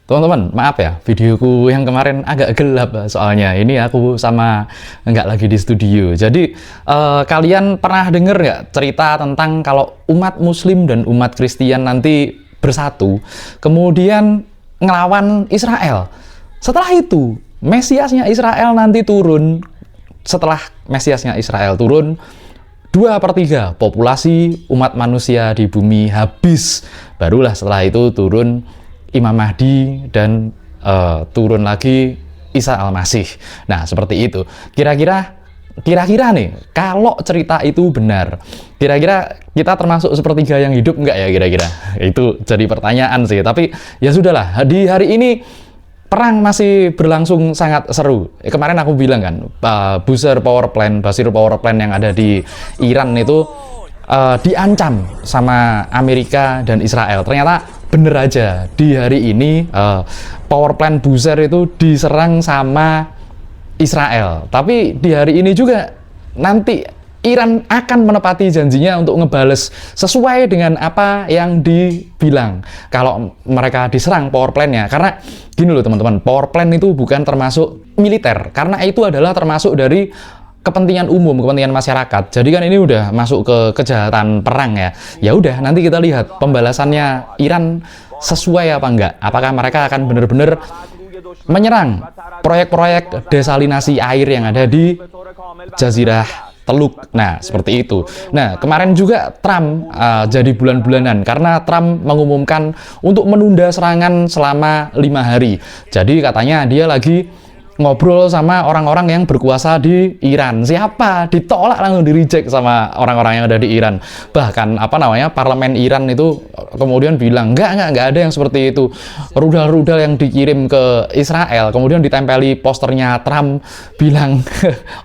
Teman-teman, maaf ya, videoku yang kemarin agak gelap soalnya. Ini aku sama nggak lagi di studio. Jadi, kalian pernah denger nggak cerita tentang kalau umat Muslim dan umat Kristen nanti bersatu, kemudian ngelawan Israel. Setelah itu, Mesiasnya Israel nanti turun. Setelah Mesiasnya Israel turun, 2/3 populasi umat manusia di bumi habis. Barulah setelah itu turun Imam Mahdi dan turun lagi Isa Al-Masih. Nah, seperti itu. Kira-kira nih, kalau cerita itu benar, kira-kira kita termasuk sepertiga yang hidup nggak ya kira-kira? Itu jadi pertanyaan sih. Tapi ya sudahlah, di hari ini perang masih berlangsung sangat seru. Kemarin aku bilang kan, Basir Power Plant yang ada di Iran itu diancam sama Amerika dan Israel. Ternyata bener aja, di hari ini power plant Basir itu diserang sama Israel. Tapi di hari ini juga nanti Iran akan menepati janjinya untuk ngebales sesuai dengan apa yang dibilang kalau mereka diserang power plant-nya. Karena gini loh teman-teman, power plant itu bukan termasuk militer, karena itu adalah termasuk dari kepentingan umum, kepentingan masyarakat. Jadi kan ini udah masuk ke kejahatan perang ya. Ya udah, nanti kita lihat pembalasannya Iran sesuai apa enggak. Apakah mereka akan benar-benar menyerang proyek-proyek desalinasi air yang ada di Jazirah Teluk. Nah, seperti itu. Nah, kemarin juga Trump jadi bulan-bulanan karena Trump mengumumkan untuk menunda serangan selama 5 hari. Jadi katanya dia lagi ngobrol sama orang-orang yang berkuasa di Iran. Siapa? Ditolak, langsung di-reject sama orang-orang yang ada di Iran. Bahkan parlemen Iran itu kemudian bilang enggak ada yang seperti itu. Rudal-rudal yang dikirim ke Israel kemudian ditempeli posternya Trump bilang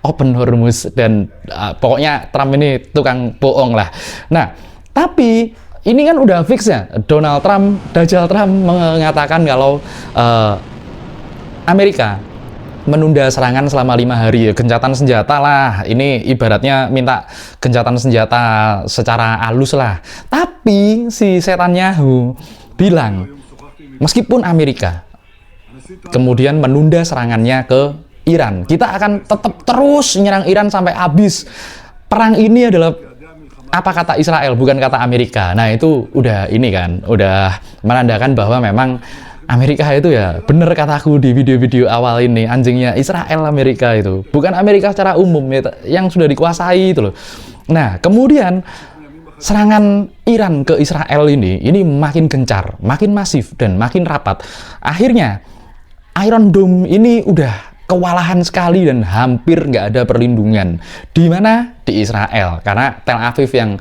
Open Hormuz, dan pokoknya Trump ini tukang bohong lah. Nah, tapi ini kan udah fix ya, Dajjal Trump mengatakan kalau Amerika menunda serangan selama 5 hari, gencatan senjata lah. Ini ibaratnya minta gencatan senjata secara halus lah. Tapi si Netanyahu bilang, meskipun Amerika kemudian menunda serangannya ke Iran, kita akan tetap terus menyerang Iran sampai habis. Perang ini adalah apa kata Israel, bukan kata Amerika. Nah, itu udah menandakan bahwa memang Amerika itu ya, bener kataku di video-video awal ini, anjingnya Israel Amerika itu. Bukan Amerika secara umum ya, yang sudah dikuasai itu loh. Nah, kemudian serangan Iran ke Israel ini makin gencar, makin masif, dan makin rapat. Akhirnya, Iron Dome ini udah kewalahan sekali dan hampir nggak ada perlindungan. Di mana? Di Israel. Karena Tel Aviv yang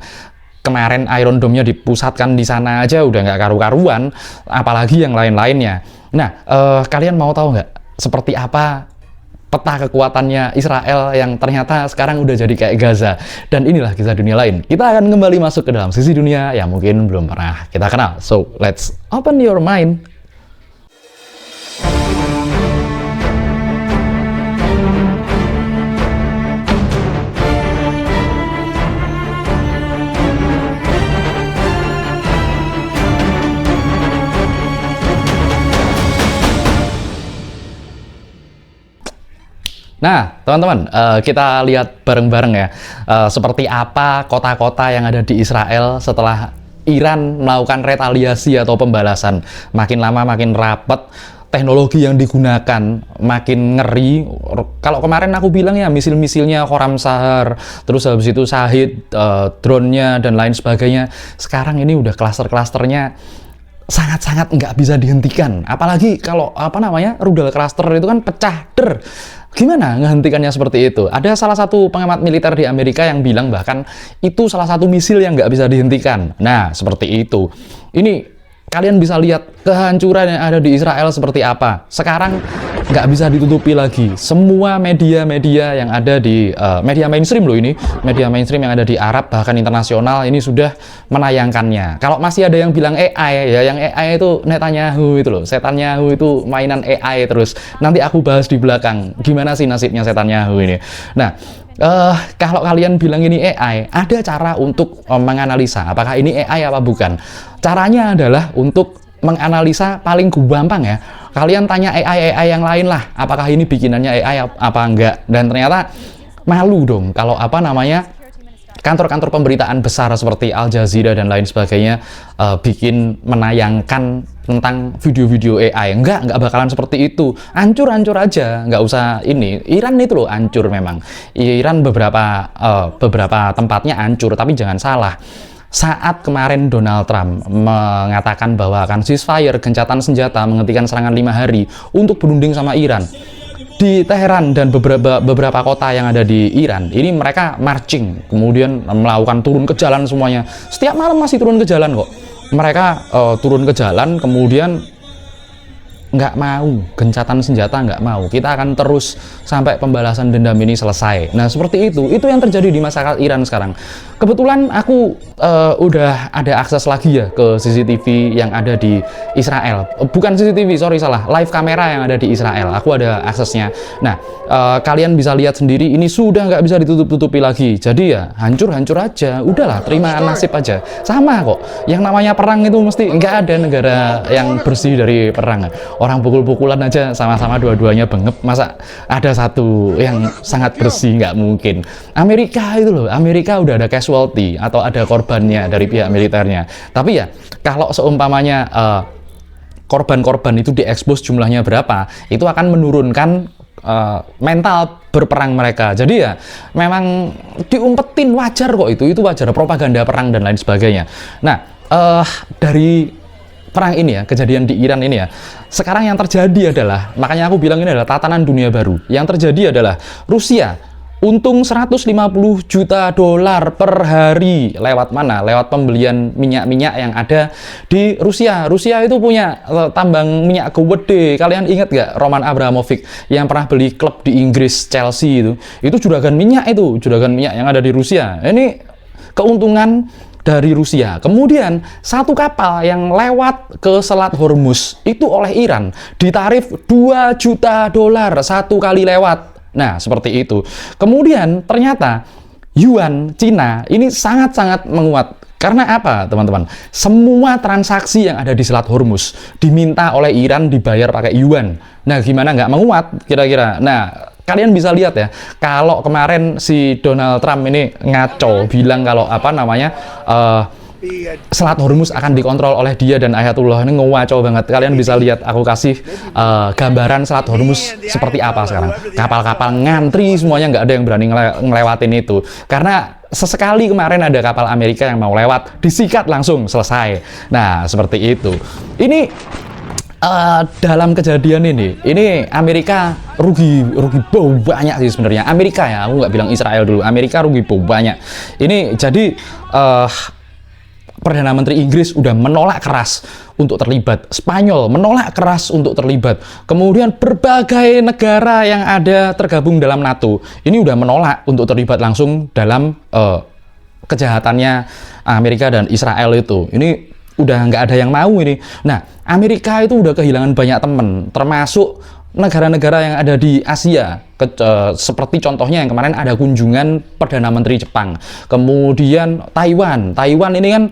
kemarin Iron Dome-nya dipusatkan di sana aja udah nggak karu-karuan, apalagi yang lain-lainnya. Nah, kalian mau tahu nggak seperti apa peta kekuatannya Israel yang ternyata sekarang udah jadi kayak Gaza? Dan inilah kisah dunia lain. Kita akan kembali masuk ke dalam sisi dunia yang mungkin belum pernah kita kenal. So, let's open your mind. Nah, teman-teman, kita lihat bareng-bareng ya, seperti apa kota-kota yang ada di Israel setelah Iran melakukan retaliasi atau pembalasan. Makin lama makin rapat, teknologi yang digunakan makin ngeri. Kalau kemarin aku bilang ya, misil-misilnya Khorram Shahar, terus habis itu Shahid, drone-nya, dan lain sebagainya. Sekarang ini udah klaster-klasternya sangat-sangat nggak bisa dihentikan. Apalagi kalau rudal klaster itu kan pecah der. Gimana ngehentikannya seperti itu? Ada salah satu pengamat militer di Amerika yang bilang bahkan itu salah satu misil yang nggak bisa dihentikan. Nah, seperti itu. Ini kalian bisa lihat kehancuran yang ada di Israel seperti apa. Sekarang nggak bisa ditutupi lagi. Semua media-media yang ada di media mainstream loh ini, media mainstream yang ada di Arab bahkan internasional ini sudah menayangkannya. Kalau masih ada yang bilang AI ya, yang AI itu Netanyahu itu loh, Netanyahu itu mainan AI terus. Nanti aku bahas di belakang gimana sih nasibnya Netanyahu ini. Nah, kalau kalian bilang ini AI, ada cara untuk menganalisa apakah ini AI apa bukan. Caranya adalah untuk menganalisa paling gampang ya. Kalian tanya AI yang lain lah, apakah ini bikinannya AI apa enggak. Dan ternyata malu dong kalau apa namanya kantor-kantor pemberitaan besar seperti Al Jazeera dan lain sebagainya bikin menayangkan tentang video-video AI. Enggak bakalan seperti itu. Hancur aja, nggak usah ini. Iran itu loh hancur memang. Iran beberapa tempatnya hancur, tapi jangan salah. Saat kemarin Donald Trump mengatakan bahwa akan ceasefire, gencatan senjata, menghentikan serangan 5 hari untuk berunding sama Iran, di Teheran dan beberapa kota yang ada di Iran, ini mereka marching, kemudian melakukan turun ke jalan semuanya. Setiap malam masih turun ke jalan kok. Mereka turun ke jalan, kemudian nggak mau, gencatan senjata nggak mau. Kita akan terus sampai pembalasan dendam ini selesai. Nah, seperti itu yang terjadi di masyarakat Iran sekarang. Kebetulan aku udah ada akses lagi ya ke CCTV yang ada di Israel. Bukan CCTV, sorry salah, live kamera yang ada di Israel. Aku ada aksesnya. Nah, kalian bisa lihat sendiri, ini sudah nggak bisa ditutup-tutupi lagi. Jadi ya hancur aja. Udahlah, terima nasib aja. Sama kok. Yang namanya perang itu mesti nggak ada negara yang bersih dari perang. Orang pukul-pukulan aja sama-sama dua-duanya bengep, masa ada satu yang sangat bersih? Nggak mungkin. Amerika itu loh, Amerika udah ada casualty atau ada korbannya dari pihak militernya. Tapi ya kalau seumpamanya korban-korban itu diekspos jumlahnya berapa, itu akan menurunkan mental berperang mereka. Jadi ya memang diumpetin, wajar kok, itu wajar, propaganda perang dan lain sebagainya. Nah, dari perang ini ya, kejadian di Iran ini ya, sekarang yang terjadi adalah, makanya aku bilang ini adalah tatanan dunia baru. Yang terjadi adalah Rusia untung 150 juta dolar per hari. Lewat mana? Lewat pembelian minyak-minyak yang ada di Rusia. Rusia itu punya tambang minyak gede. Kalian ingat gak Roman Abramovich yang pernah beli klub di Inggris, Chelsea itu? Itu juragan minyak yang ada di Rusia. Ini keuntungan dari Rusia. Kemudian satu kapal yang lewat ke Selat Hormuz itu oleh Iran ditarif 2 juta dolar satu kali lewat. Nah, seperti itu. Kemudian ternyata yuan Cina ini sangat-sangat menguat. Karena apa, teman-teman? Semua transaksi yang ada di Selat Hormuz diminta oleh Iran dibayar pakai yuan. Nah, gimana nggak menguat kira-kira? Nah, kalian bisa lihat ya, kalau kemarin si Donald Trump ini ngaco, bilang kalau apa namanya, Selat Hormuz akan dikontrol oleh dia dan Ayatullah, ini ngaco banget. Kalian bisa lihat, aku kasih gambaran Selat Hormuz seperti apa sekarang. Kapal-kapal ngantri semuanya, nggak ada yang berani ngelewatin itu. Karena sesekali kemarin ada kapal Amerika yang mau lewat, disikat langsung, selesai. Nah, seperti itu. Ini dalam kejadian ini Amerika rugi banyak sih sebenarnya. Amerika ya, aku nggak bilang Israel dulu. Amerika rugi banyak. Ini jadi Perdana Menteri Inggris udah menolak keras untuk terlibat. Spanyol menolak keras untuk terlibat. Kemudian berbagai negara yang ada tergabung dalam NATO ini udah menolak untuk terlibat langsung dalam kejahatannya Amerika dan Israel itu. Ini udah nggak ada yang mau ini. Nah, Amerika itu udah kehilangan banyak temen, termasuk negara-negara yang ada di Asia. Seperti contohnya yang kemarin ada kunjungan Perdana Menteri Jepang. Kemudian Taiwan ini kan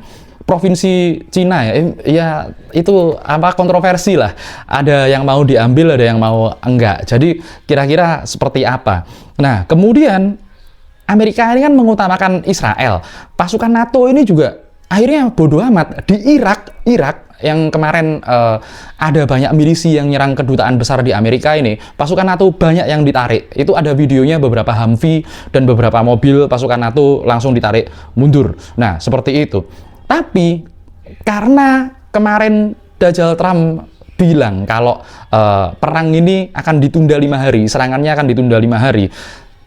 provinsi Cina ya, ya itu apa, kontroversi lah. Ada yang mau diambil, ada yang mau enggak. Jadi kira-kira seperti apa. Nah, kemudian Amerika ini kan mengutamakan Israel. Pasukan NATO ini juga akhirnya bodoh amat. Di Irak yang kemarin ada banyak milisi yang nyerang kedutaan besar di Amerika ini, pasukan NATO banyak yang ditarik. Itu ada videonya, beberapa Humvee dan beberapa mobil pasukan NATO langsung ditarik mundur. Nah, seperti itu. Tapi karena kemarin Dajjal Trump bilang kalau perang ini akan ditunda 5 hari, serangannya akan ditunda 5 hari.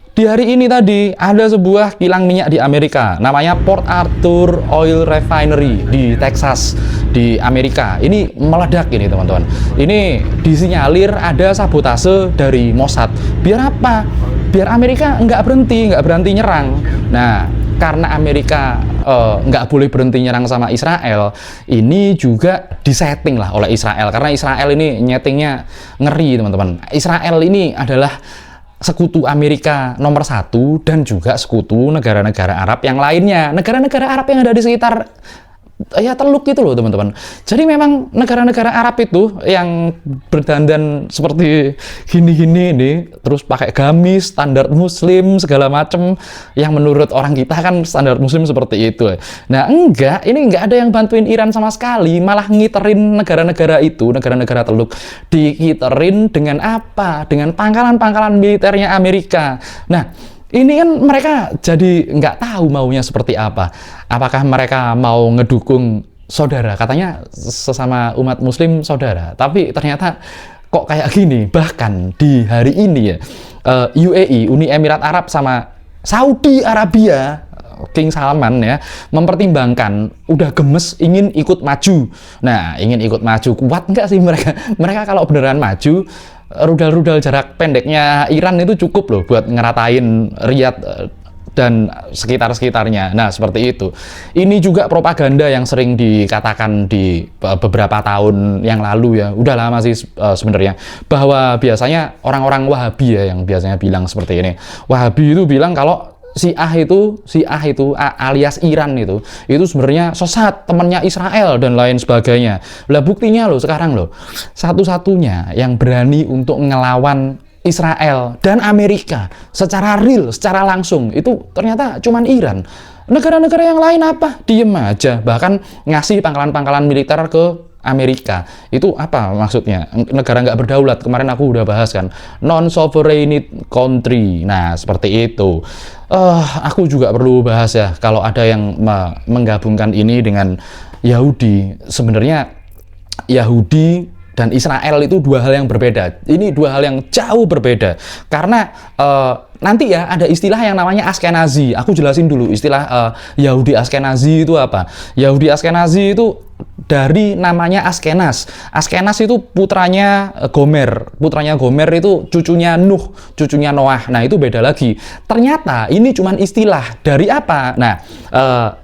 Di hari ini tadi ada sebuah kilang minyak di Amerika, namanya Port Arthur Oil Refinery di Texas, di Amerika. Ini meledak ini teman-teman. Ini disinyalir ada sabotase dari Mossad. Biar apa? Biar Amerika nggak berhenti nyerang. Nah, karena Amerika nggak boleh berhenti nyerang sama Israel, ini juga disetting lah oleh Israel. Karena Israel ini nyetingnya ngeri teman-teman. Israel ini adalah sekutu Amerika nomor 1 dan juga sekutu negara-negara Arab yang lainnya. Negara-negara Arab yang ada di sekitar ya Teluk itu loh teman-teman. Jadi memang negara-negara Arab itu yang berdandan seperti gini-gini ini, terus pakai gamis, standar Muslim segala macem, yang menurut orang kita kan standar Muslim seperti itu. Nah enggak, ini enggak ada yang bantuin Iran sama sekali, malah ngiterin negara-negara itu, negara-negara Teluk, dikiterin dengan apa? Dengan pangkalan-pangkalan militernya Amerika. Nah ini kan mereka jadi nggak tahu maunya seperti apa. Apakah mereka mau ngedukung saudara? Katanya sesama umat muslim saudara. Tapi ternyata kok kayak gini. Bahkan di hari ini ya, UAE, Uni Emirat Arab sama Saudi Arabia, King Salman ya, mempertimbangkan, udah gemes ingin ikut maju. Nah, ingin ikut maju, kuat nggak sih mereka? Mereka kalau beneran maju, rudal-rudal jarak pendeknya Iran itu cukup loh buat ngeratain Riyadh dan sekitar-sekitarnya. Nah, seperti itu. Ini juga propaganda yang sering dikatakan di beberapa tahun yang lalu ya. Udah lama sih sebenarnya. Bahwa biasanya orang-orang Wahabi ya yang biasanya bilang seperti ini. Wahabi itu bilang kalau Syiah itu alias Iran itu sebenarnya sesat, temannya Israel dan lain sebagainya. Lah buktinya loh sekarang loh, satu-satunya yang berani untuk ngelawan Israel dan Amerika secara real, secara langsung itu ternyata cuman Iran. Negara-negara yang lain apa? Diem aja, bahkan ngasih pangkalan-pangkalan militer ke Amerika. Itu apa maksudnya? Negara nggak berdaulat, kemarin aku udah bahas kan, non-sovereign country. Nah, seperti itu. Aku juga perlu bahas ya, kalau ada yang menggabungkan ini dengan Yahudi. Sebenarnya Yahudi dan Israel itu dua hal yang berbeda. Ini dua hal yang jauh berbeda. Karena nanti ya ada istilah yang namanya Ashkenazi. Aku jelasin dulu istilah Yahudi Ashkenazi itu apa. Yahudi Ashkenazi itu dari namanya Askenas. Askenas itu putranya Gomer. Putranya Gomer itu cucunya Nuh, cucunya Noah. Nah, itu beda lagi. Ternyata ini cuman istilah dari apa? Nah,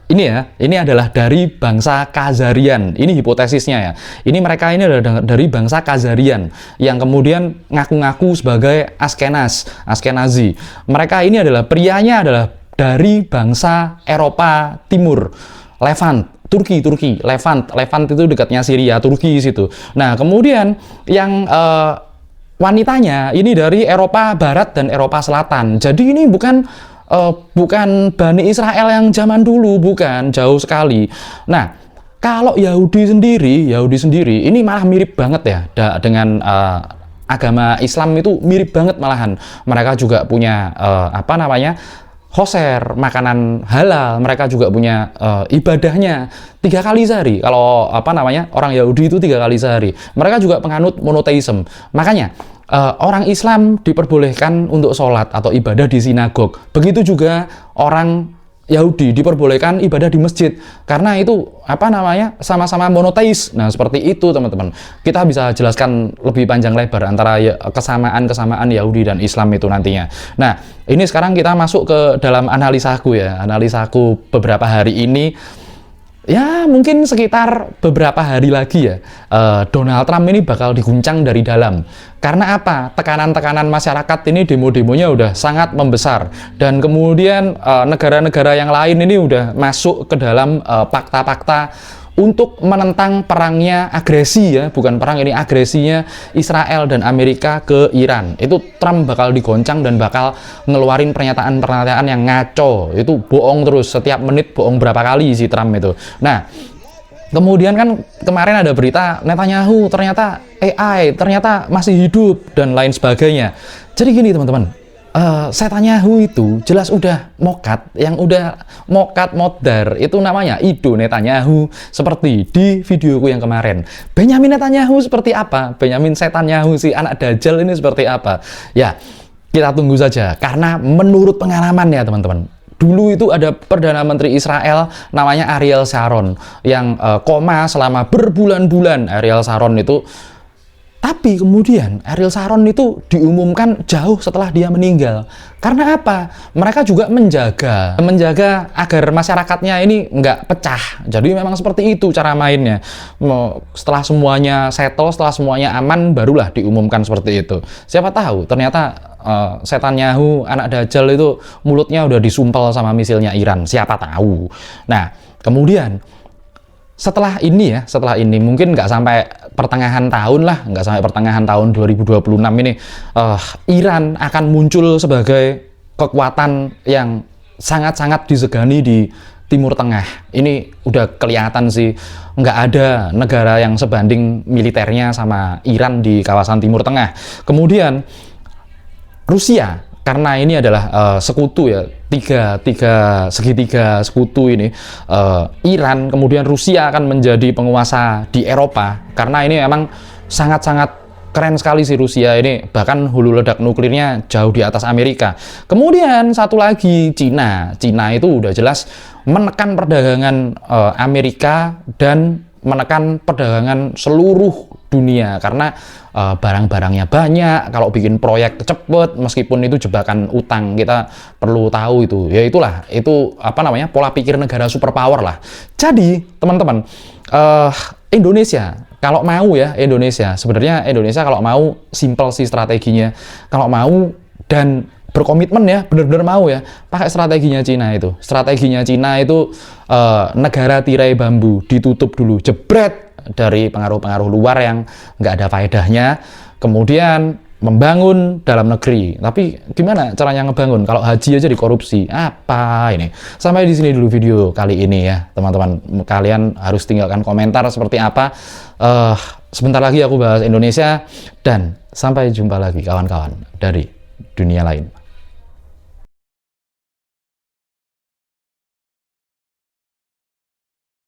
ini adalah dari bangsa Khazarian. Ini hipotesisnya ya. Ini mereka ini adalah dari bangsa Khazarian yang kemudian ngaku-ngaku sebagai Askenazi. Mereka ini adalah prianya adalah dari bangsa Eropa Timur, Levant. Turki, Levant itu dekatnya Syria, Turki situ. Nah, kemudian yang wanitanya ini dari Eropa Barat dan Eropa Selatan. Jadi ini bukan Bani Israel yang zaman dulu, bukan, jauh sekali. Nah, kalau Yahudi sendiri ini malah mirip banget ya dengan agama Islam, itu mirip banget malahan. Mereka juga punya kosher, makanan halal. Mereka juga punya ibadahnya 3 kali sehari. Kalau orang Yahudi itu 3 kali sehari. Mereka juga penganut monoteisme. Makanya orang Islam diperbolehkan untuk sholat atau ibadah di sinagog. Begitu juga orang Yahudi diperbolehkan ibadah di masjid, karena itu sama-sama monoteis. Nah, seperti itu teman-teman. Kita bisa jelaskan lebih panjang lebar antara kesamaan Yahudi dan Islam itu nantinya. Nah, ini sekarang kita masuk ke dalam analisaku ya. Analisaku beberapa hari ini. Ya, mungkin sekitar beberapa hari lagi ya, Donald Trump ini bakal diguncang dari dalam. Karena apa? Tekanan-tekanan masyarakat ini, demo-demonya udah sangat membesar. Dan kemudian negara-negara yang lain ini udah masuk ke dalam fakta-fakta untuk menentang perangnya, agresi ya, bukan perang, ini agresinya Israel dan Amerika ke Iran. Itu Trump bakal digoncang dan bakal ngeluarin pernyataan-pernyataan yang ngaco. Itu bohong terus, setiap menit bohong berapa kali si Trump itu. Nah, kemudian kan kemarin ada berita Netanyahu ternyata AI, ternyata masih hidup dan lain sebagainya. Jadi gini teman-teman, Netanyahu itu jelas udah mokat, yang udah mokat modar itu namanya Ido Netanyahu, seperti di videoku yang kemarin. Benyamin Netanyahu seperti apa? Benyamin Netanyahu si anak Dajjal ini seperti apa? Ya, kita tunggu saja, karena menurut pengalaman ya teman-teman, dulu itu ada Perdana Menteri Israel namanya Ariel Sharon yang koma selama berbulan-bulan. Ariel Sharon itu, tapi kemudian Ariel Sharon itu diumumkan jauh setelah dia meninggal. Karena apa? Mereka juga menjaga agar masyarakatnya ini nggak pecah. Jadi memang seperti itu cara mainnya. Setelah semuanya settle, setelah semuanya aman, barulah diumumkan seperti itu. Siapa tahu ternyata Netanyahu, anak Dajjal itu mulutnya udah disumpel sama misilnya Iran. Siapa tahu. Nah, kemudian setelah ini mungkin nggak sampai pertengahan tahun lah, nggak sampai pertengahan tahun 2026 ini, Iran akan muncul sebagai kekuatan yang sangat-sangat disegani di Timur Tengah. Ini udah kelihatan sih, nggak ada negara yang sebanding militernya sama Iran di kawasan Timur Tengah. Kemudian Rusia, karena ini adalah sekutu ya, tiga segitiga sekutu ini, Iran kemudian Rusia akan menjadi penguasa di Eropa, karena ini memang sangat-sangat keren sekali sih Rusia ini, bahkan hulu ledak nuklirnya jauh di atas Amerika. Kemudian satu lagi Cina itu udah jelas menekan perdagangan Amerika dan menekan perdagangan seluruh dunia, karena barang-barangnya banyak, kalau bikin proyek cepet, meskipun itu jebakan utang, kita perlu tahu itu. Ya itulah, itu apa namanya, pola pikir negara superpower lah. Jadi teman-teman, Indonesia kalau mau ya, sebenarnya Indonesia kalau mau simple sih strateginya. Kalau mau dan berkomitmen ya, benar-benar mau ya, pakai strateginya Cina itu. Strateginya Cina itu negara tirai bambu, ditutup dulu, jebret dari pengaruh-pengaruh luar yang nggak ada faedahnya, kemudian membangun dalam negeri. Tapi gimana caranya ngebangun kalau haji aja dikorupsi? Apa ini? Sampai di sini dulu video kali ini ya, teman-teman. Kalian harus tinggalkan komentar seperti apa. Sebentar lagi aku bahas Indonesia, dan sampai jumpa lagi kawan-kawan dari dunia lain.